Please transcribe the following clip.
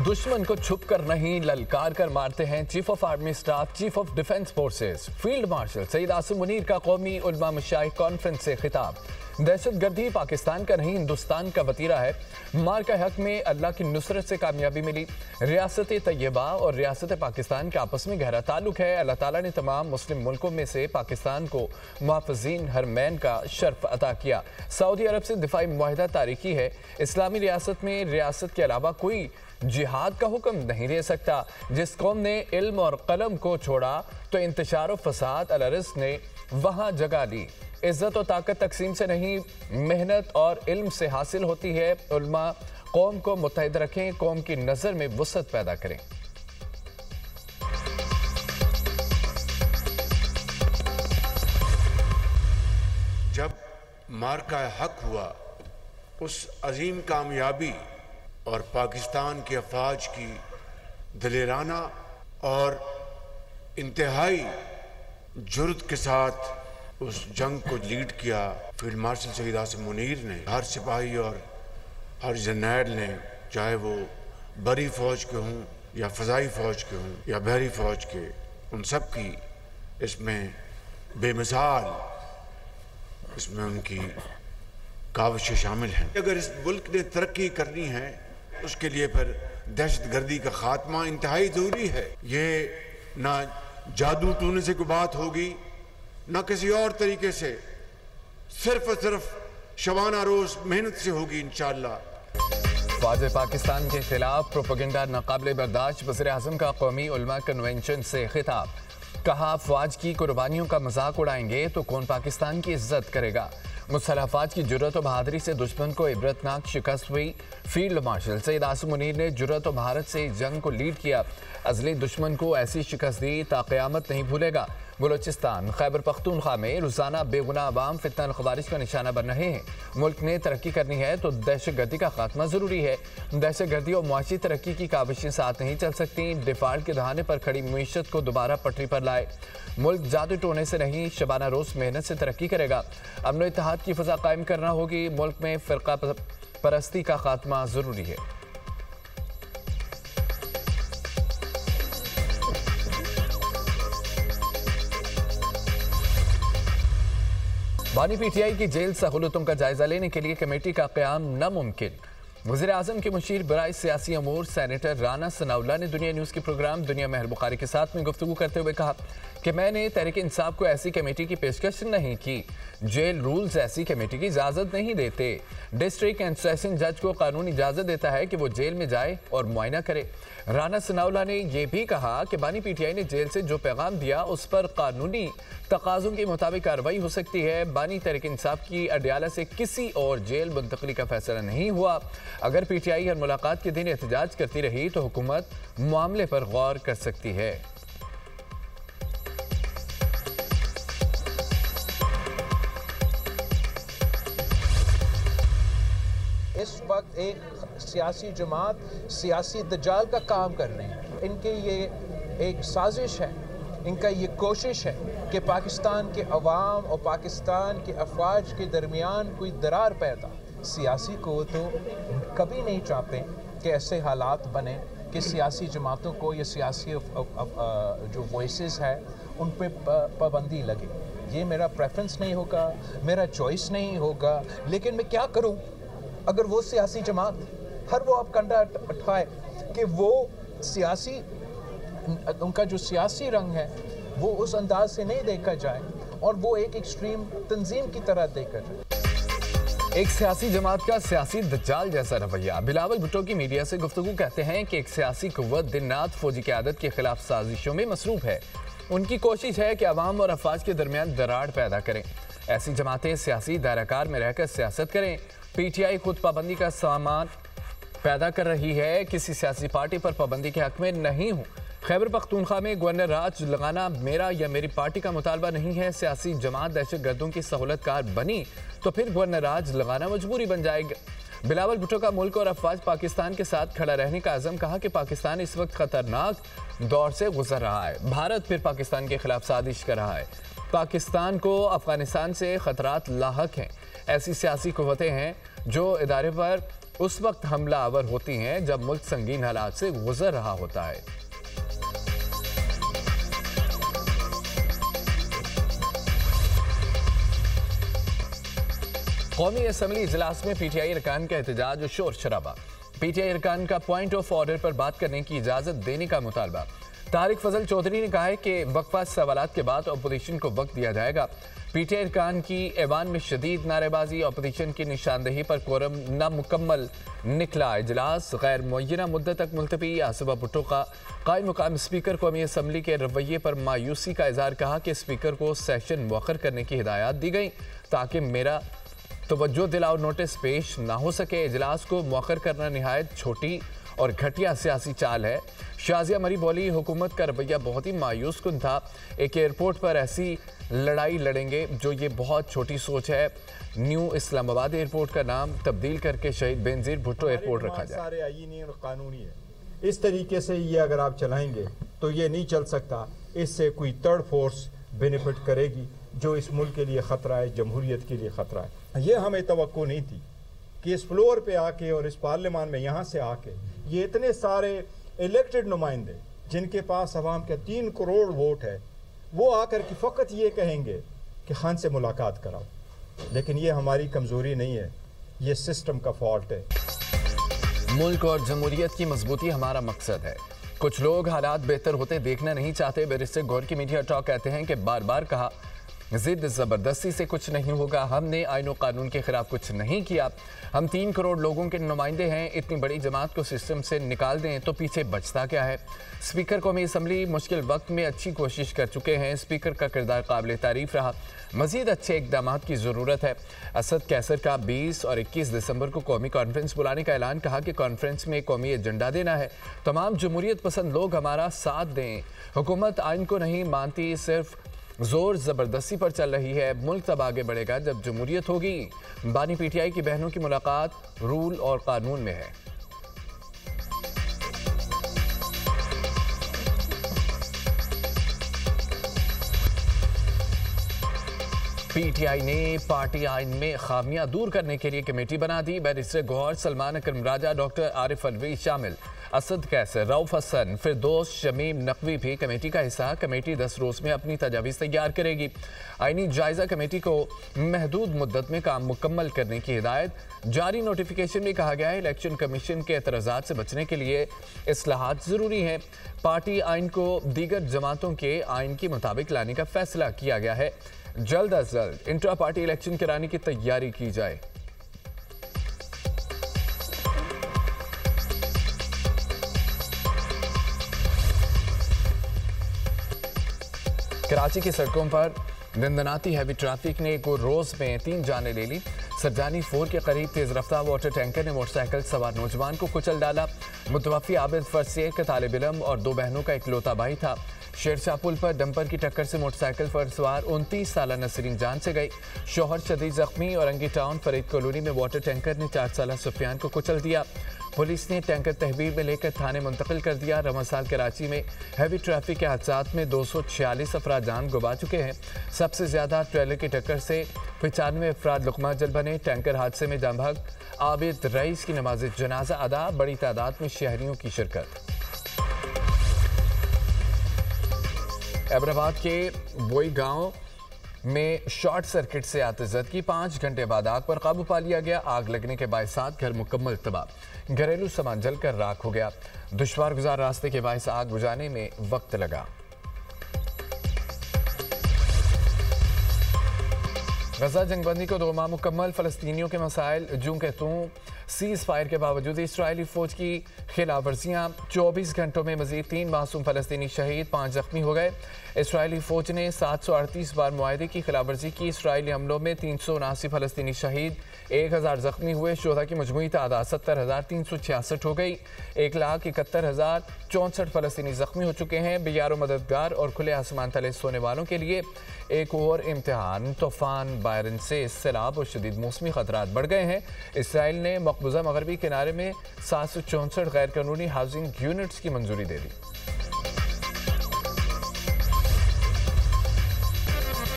दुश्मन को छुप कर नहीं ललकार कर मारते हैं chief of army staff, chief of defence forces field marshal Syed Asim Munir का कौमी उलमा मशाइख कॉन्फ्रेंस से खिताब। दहशतगर्दी पाकिस्तान का नहीं हिंदुस्तान का वतीरा है। मार का हक में अल्लाह की नुसरत से कामयाबी मिली। रियासत तैयबा और रियासत पाकिस्तान के आपस में गहरा ताल्लुक है। अल्लाह ताला ने तमाम मुस्लिम मुल्कों में से पाकिस्तान को मुहाफ़िज़ीन हरमैन का शर्फ अता किया। सऊदी अरब से दिफाई मुआहिदा तारीखी है। इस्लामी रियासत में रियासत के अलावा कोई जिहाद का हुक्म नहीं दे सकता। जिस कौम ने इल्म और कलम को छोड़ा तो इंतशार और फसाद अलरिज़्क़ ने वहाँ जगह ली। इज्जत और ताकत तकसीम से नहीं, मेहनत और इल्म से हासिल होती है। उल्मा कौम को मुत्तहिद रखें, कौम की नज़र में वुसअत पैदा करें। जब मार्का हक हुआ, उस अजीम कामयाबी और पाकिस्तान की अफवाज की दलेराना और इंतहाई जुर्रत के साथ उस जंग को लीड किया फील्ड मार्शल सईद आसिम मुनीर ने। हर सिपाही और हर जर्नैल ने, चाहे वो बरी फौज के हों या फ़ज़ाई फौज के हों या बहरी फौज के, उन सब की इसमें बेमिसाल इसमें उनकी काविशें शामिल हैं। अगर इस मुल्क ने तरक्की करनी है उसके लिए फिर दहशतगर्दी का खात्मा इंतहाई ज़रूरी है। ये ना जादू टूने से कोई बात होगी, ना किसी और तरीके से, सिर्फ और सिर्फ शबाना रोज मेहनत से होगी इंशाअल्लाह। फौज पाकिस्तान के खिलाफ प्रोपेगेंडा नाकाबिले बर्दाश्त। वज़ीर आज़म का कौमी उलमा कन्वेंशन से खिताब। कहा, फौज की कुर्बानियों का मजाक उड़ाएंगे तो कौन पाकिस्तान की इज्जत करेगा। मुसल्लह अफवाज की जुर्रत और बहादुरी से दुश्मन को इबरतनाक शिकस्त हुई। फील्ड मार्शल सईद आसिम मुनीर ने जुर्रत और महारत से जंग को लीड किया। अज़ली दुश्मन को ऐसी शिकस्त दी ता क़यामत नहीं भूलेगा। बलोचिस्तान खैबर पख्तूनख्वा में रोज़ाना बेगुनाह अवाम फितना और ख़वारिज का निशाना बन रहे हैं। मुल्क ने तरक्की करनी है तो दहशतगर्दी का खात्मा ज़रूरी है। दहशतगर्दी और मुआशी तरक्की की काविशें साथ नहीं चल सकती। डिफ़ाल्ट के दहाने पर खड़ी मीशत को दोबारा पटरी पर लाए। मुल्क जादू टोने से नहीं, शबाना रोज मेहनत से तरक्की करेगा। अमन और इत्तेहाद की फ़ज़ा कायम करना होगी। मुल्क में फ़िरका परस्ती का खात्मा ज़रूरी है। बानी पीटीआई की जेल सहूलतों का जायजा लेने के लिए कमेटी का क़याम नामुमकिन। वज़ीर आज़म के मुशीर बराए सियासी अमूर सेनेटर राना सनाउल्लाह ने दुनिया न्यूज़ के प्रोग्राम दुनिया में बुखारी के साथ में गुफ्तगू करते हुए कहा कि मैंने तहरीक इंसाफ को ऐसी कमेटी की पेशकश नहीं की। जेल रूल्स ऐसी कमेटी की इजाज़त नहीं देते। डिस्ट्रिक्ट एंड सेशन जज को कानून इजाज़त देता है कि वो जेल में जाए और मुआयना करे। राना सनाउल्लाह ने यह भी कहा कि बानी पीटीआई ने जेल से जो पैगाम दिया उस पर कानूनी तकाज़ों के मुताबिक कार्रवाई हो सकती है। बानी तहरीक इंसाफ की अडयाला से किसी और जेल मुंतकली का फैसला नहीं हुआ। अगर पीटीआई हर मुलाकात के दिन एहतजाज करती रही तो हुकूमत मामले पर गौर कर सकती है। इस वक्त एक सियासी जमात सियासी दजाल का काम कर रहे हैं। इनके ये एक साजिश है, इनका ये कोशिश है कि पाकिस्तान के अवाम और पाकिस्तान के अफवाज के दरमियान कोई दरार पैदा। सियासी को तो कभी नहीं चाहते कि ऐसे हालात बने कि सियासी जमातों को या सियासी जो वॉइसेस है उन पे पाबंदी लगे। ये मेरा प्रेफरेंस नहीं होगा, मेरा चॉइस नहीं होगा, लेकिन मैं क्या करूं अगर वो सियासी जमात हर वो आप कंडा उठाए कि वो सियासी उनका जो सियासी रंग है वो उस अंदाज से नहीं देखा जाए और वो एक एक्सट्रीम तंजीम की तरह देखा जाए। एक सियासी जमात का सियासी दज्जाल जैसा रवैया। बिलावल भुट्टो की मीडिया से गुफ्तगू कहते हैं कि एक सियासी कुव्वत दिन रात फौजी क़यादत के खिलाफ साजिशों में मसरूफ है। उनकी कोशिश है कि अवाम और अफवाज के दरमियान दरार पैदा करें। ऐसी जमातें सियासी दायराकार में रहकर सियासत करें। पीटीआई खुद पाबंदी का सामान पैदा कर रही है। किसी सियासी पार्टी पर पाबंदी के हक में नहीं हूँ। खैबर पख्तूनख्वा में गवर्नर राज लगाना मेरा या मेरी पार्टी का मुतालबा नहीं है। सियासी जमात दहशतगर्दों की सहूलतकार बनी तो फिर गवर्नर राज लगाना मजबूरी बन जाएगा। बिलावल भुट्टो का मुल्क और अफवाज पाकिस्तान के साथ खड़ा रहने का अज़म। कहा कि पाकिस्तान इस वक्त खतरनाक दौर से गुजर रहा है। भारत फिर पाकिस्तान के खिलाफ साजिश कर रहा है। पाकिस्तान को अफगानिस्तान से खतरात लाहक हैं। ऐसी सियासी कुव्वतें हैं जो इदारे पर उस वक्त हमलावर होती हैं जब मुल्क संगीन हालात से गुजर रहा होता है। कौमी असम्बली इजलास में पीटीआई अरकान का एहतजाज और शोर शराबा। पीटीआई अरकान का पॉइंट ऑफ ऑर्डर पर बात करने की इजाजत देने का मुतालबा। तारिक फजल चौधरी ने कहा है कि वक्फा सवालात के बाद अपोजिशन को वक्त दिया जाएगा। पीटीआई अरकान की ऐवान में शदीद नारेबाजी, अपोजिशन की निशानदेही पर कोरम नामुकम्मल निकला। इजलास गैर मुअय्यना मुद्दत तक मुलतवी। आसिफा भुट्टो का कायम मुकाम स्पीकर कौमी असम्बली के रवैये पर मायूसी का इजहार। कहा कि स्पीकर को सेशन मुअख्खर करने की हिदायत दी गई ताकि मेरा तवज्जो दिलाओ नोटिस पेश ना हो सके। इजलास को मुअख्खर करना निहायत छोटी और घटिया सियासी चाल है। शाजिया मरी बोली, हुकूमत का रवैया बहुत ही मायूस कुन था। एक एयरपोर्ट पर ऐसी लड़ाई लड़ेंगे जो ये बहुत छोटी सोच है। न्यू इस्लामाबाद एयरपोर्ट का नाम तब्दील करके शहीद बेनजीर भुट्टो एयरपोर्ट रखा जाए। सारे आईनी और कानूनी है, इस तरीके से ये अगर आप चलाएंगे तो ये नहीं चल सकता। इससे कोई थर्ड फोर्स बेनिफिट करेगी जो इस मुल्क के लिए ख़तरा है, जमहूरियत के लिए ख़तरा है। ये हमें तवक्को नहीं थी कि इस फ्लोर पे आके और इस पार्लियामान में यहाँ से आके ये इतने सारे इलेक्टेड नुमाइंदे जिनके पास अवाम के 3 करोड़ वोट है, वो आकर के फ़कत ये कहेंगे कि खान से मुलाकात कराओ। लेकिन ये हमारी कमज़ोरी नहीं है, ये सिस्टम का फॉल्ट है। मुल्क और जमहूरियत की मजबूती हमारा मकसद है। कुछ लोग हालात बेहतर होते देखना नहीं चाहते। बैरिस्टर गौर की मीडिया टॉक कहते हैं कि बार बार कहा जिद ज़बरदस्ती से कुछ नहीं होगा। हमने आईन और कानून के खिलाफ कुछ नहीं किया। हम 3 करोड़ लोगों के नुमाइंदे हैं। इतनी बड़ी जमात को सिस्टम से निकाल दें तो पीछे बचता क्या है। स्पीकर कौमी असम्बली मुश्किल वक्त में अच्छी कोशिश कर चुके हैं। स्पीकर का किरदार काबिल तारीफ रहा। मजीद अच्छे इकदाम की ज़रूरत है। असद कैसर का 20 और 21 दिसंबर को कौमी कॉन्फ्रेंस बुलाने का ऐलान। कहा कि कॉन्फ्रेंस में कौमी एजेंडा देना है। तमाम जमहूरियत पसंद लोग हमारा साथ दें। हुकूमत आइन को नहीं मानती, सिर्फ जोर ज़बरदस्ती पर चल रही है। मुल्क तब आगे बढ़ेगा जब जमहूरियत होगी। बानी पीटीआई की बहनों की मुलाकात रूल और कानून में है। पीटीआई ने पार्टी आइन में खामियां दूर करने के लिए कमेटी बना दी। बैरिस्टर गौहर, सलमान अकरम राजा, डॉक्टर आरिफ अलवी शामिल। असद कैसर, रऊफ हसन, फिरदौस, शमीम नकवी भी कमेटी का हिस्सा। कमेटी 10 रोज में अपनी तजावीज़ तैयार करेगी। आइनी जायजा कमेटी को महदूद मुद्दत में काम मुकम्मल करने की हिदायत। जारी नोटिफिकेशन में कहा गया है इलेक्शन कमीशन के एतराज़ात से बचने के लिए इस्लाहात ज़रूरी हैं। पार्टी आइन को दीगर जमातों के आइन के मुताबिक लाने का फैसला किया गया है। जल्द अज जल्द इंट्रा पार्टी इलेक्शन कराने की तैयारी की जाए। कराची की सड़कों पर दंदनाती हैवी ट्रैफिक ने एक रोज में 3 जानें ले ली। सरजानी 4 के करीब तेज रफ्तार वाटर टैंकर ने मोटरसाइकिल सवार नौजवान को कुचल डाला। मुतवफ़ी आबिद फरसे का तालिब इल्म और 2 बहनों का इकलौता भाई था। शेरशाह पुल पर डंपर की टक्कर से मोटरसाइकिल पर सवार 29 साला नसरीन जान से गई। शोहर शदीद जख्मी। औरंगी टाउन फरीद कॉलोनी में वाटर टैंकर ने 4 साला सुफियान को कुचल दिया। पुलिस ने टैंकर तहवील में लेकर थाने मुंतकिल कर दिया। रमजान कराची में हैवी ट्रैफिक के हादसात में 246 अफराद जान गंवा चुके हैं। सबसे ज्यादा ट्रेलर की टक्कर से 95 अफराद लुकमा जल बने। टैंकर हादसे में जाम बहक आबिद रईस की नमाज जनाजा अदा। बड़ी तादाद में शहरियों की शिरकत। हैदराबाद के बोई गांव में शॉर्ट सर्किट से आतिशबाजी की 5 घंटे बाद आग पर काबू पा लिया गया। आग लगने के बायसात घर मुकम्मल तबाह। घरेलू सामान जलकर राख हो गया। दुश्वार गुजार रास्ते के बायस आग बुझाने में वक्त लगा। गजा जंगबंदी को 2 माह मुकम्मल। फलस्तीनियों के मसाइल जूं के तूं। सीज फायर के बावजूद इसराइली फौज की खिलाफ वर्जियाँ। 24 घंटों में मजीद 3 मासूम फलस्तीनी शहीद, 5 जख्मी हो गए। इसराइली फौज ने 738 बार मुआहदे की खिलाफ वर्जी की। इसराइली हमलों में 379 फलस्तीनी शहीद, 1000 जख्मी हुए। शोधा की मजमूई तादाद 70,366 हो गई। 1,71,064 फलस्तीनी जख्मी हो चुके हैं। बेयारो मददगार और खुले आसमान तले सोने वालों के लिए एक और इम्तिहान। तूफान बायरन से सैलाब और शदीद मौसमी खतरात बढ़ गए हैं। इसराइल ने मकबूजा मगरबी किनारे में 764 गैर कानूनी हाउसिंग यूनिट्स की मंजूरी दे दी।